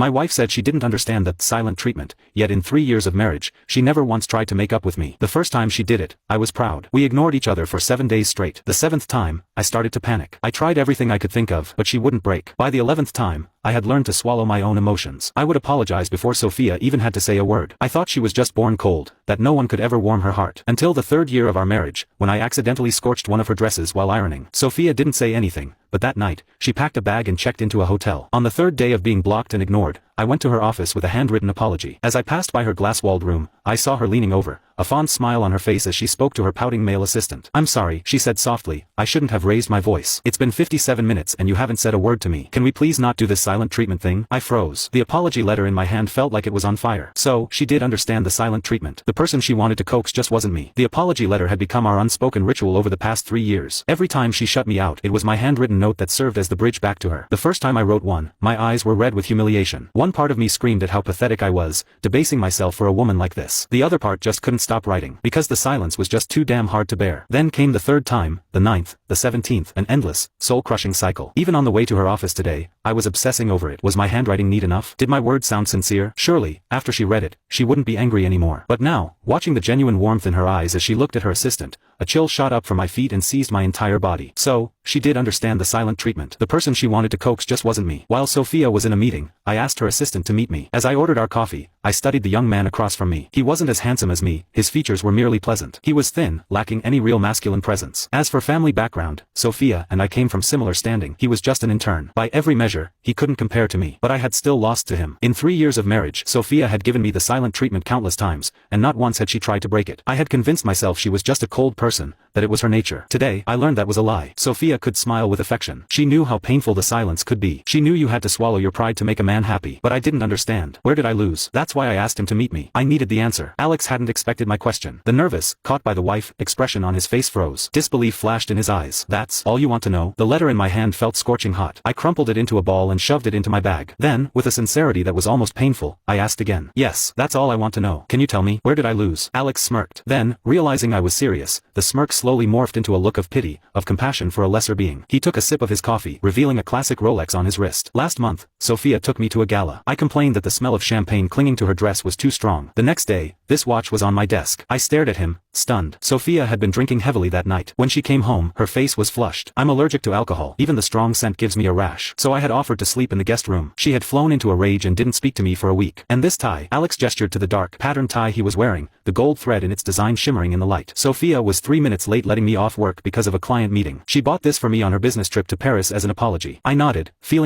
My wife said she didn't understand that silent treatment, yet in 3 years of marriage, she never once tried to make up with me. The first time she did it, I was proud. We ignored each other for 7 days straight. The 7th time, I started to panic. I tried everything I could think of, but she wouldn't break. By the 11th time, I had learned to swallow my own emotions. I would apologize before Sophia even had to say a word. I thought she was just born cold, that no one could ever warm her heart. Until the 3rd year of our marriage, when I accidentally scorched one of her dresses while ironing. Sophia didn't say anything, but that night, she packed a bag and checked into a hotel. On the 3rd day of being blocked and ignored, I went to her office with a handwritten apology. As I passed by her glass-walled room, I saw her leaning over, a fond smile on her face as she spoke to her pouting male assistant. "I'm sorry," she said softly, "I shouldn't have raised my voice. It's been 57 minutes and you haven't said a word to me. Can we please not do this silent treatment thing?" I froze. The apology letter in my hand felt like it was on fire. So, she did understand the silent treatment. The person she wanted to coax just wasn't me. The apology letter had become our unspoken ritual over the past 3 years. Every time she shut me out, it was my handwritten note that served as the bridge back to her. The first time I wrote one, my eyes were red with humiliation. One part of me screamed at how pathetic I was, debasing myself for a woman like this. The other part just couldn't stop writing, because the silence was just too damn hard to bear. Then came the 3rd time, the 9th, the 17th, an endless, soul-crushing cycle. Even on the way to her office today, I was obsessing over it. Was my handwriting neat enough? Did my words sound sincere? Surely, after she read it, she wouldn't be angry anymore. But now, watching the genuine warmth in her eyes as she looked at her assistant, a chill shot up from my feet and seized my entire body. So, she did understand the silent treatment. The person she wanted to coax just wasn't me. While Sophia was in a meeting, I asked her assistant to meet me. As I ordered our coffee, I studied the young man across from me. He wasn't as handsome as me, his features were merely pleasant. He was thin, lacking any real masculine presence. As for family background, Sophia and I came from similar standing. He was just an intern. By every measure, he couldn't compare to me. But I had still lost to him. In 3 years of marriage, Sophia had given me the silent treatment countless times, and not once had she tried to break it. I had convinced myself she was just a cold person, that it was her nature. Today, I learned that was a lie. Sophia could smile with affection. She knew how painful the silence could be. She knew you had to swallow your pride to make a man happy. But I didn't understand. Where did I lose? That's why I asked him to meet me. I needed the answer. Alex hadn't expected my question. The nervous, caught by the wife, expression on his face froze. Disbelief flashed in his eyes. "That's all you want to know?" The letter in my hand felt scorching hot. I crumpled it into a ball and shoved it into my bag. Then, with a sincerity that was almost painful, I asked again. "Yes, that's all I want to know. Can you tell me, where did I lose?" Alex smirked. Then, realizing I was serious, the smirk slowly morphed into a look of pity, of compassion for a lesser being. He took a sip of his coffee, revealing a classic Rolex on his wrist. "Last month, Sophia took me to a gala. I complained that the smell of champagne clinging to her dress was too strong. The next day, this watch was on my desk. I stared at him, stunned. Sophia had been drinking heavily that night. When she came home, her face was flushed. I'm allergic to alcohol. Even the strong scent gives me a rash. So I had offered to sleep in the guest room. She had flown into a rage and didn't speak to me for a week. And this tie, Alex gestured to the dark, patterned tie he was wearing, the gold thread in its design shimmering in the light. Sophia was 3 minutes late letting me off work because of a client meeting. She bought this for me on her business trip to Paris as an apology. I nodded, feeling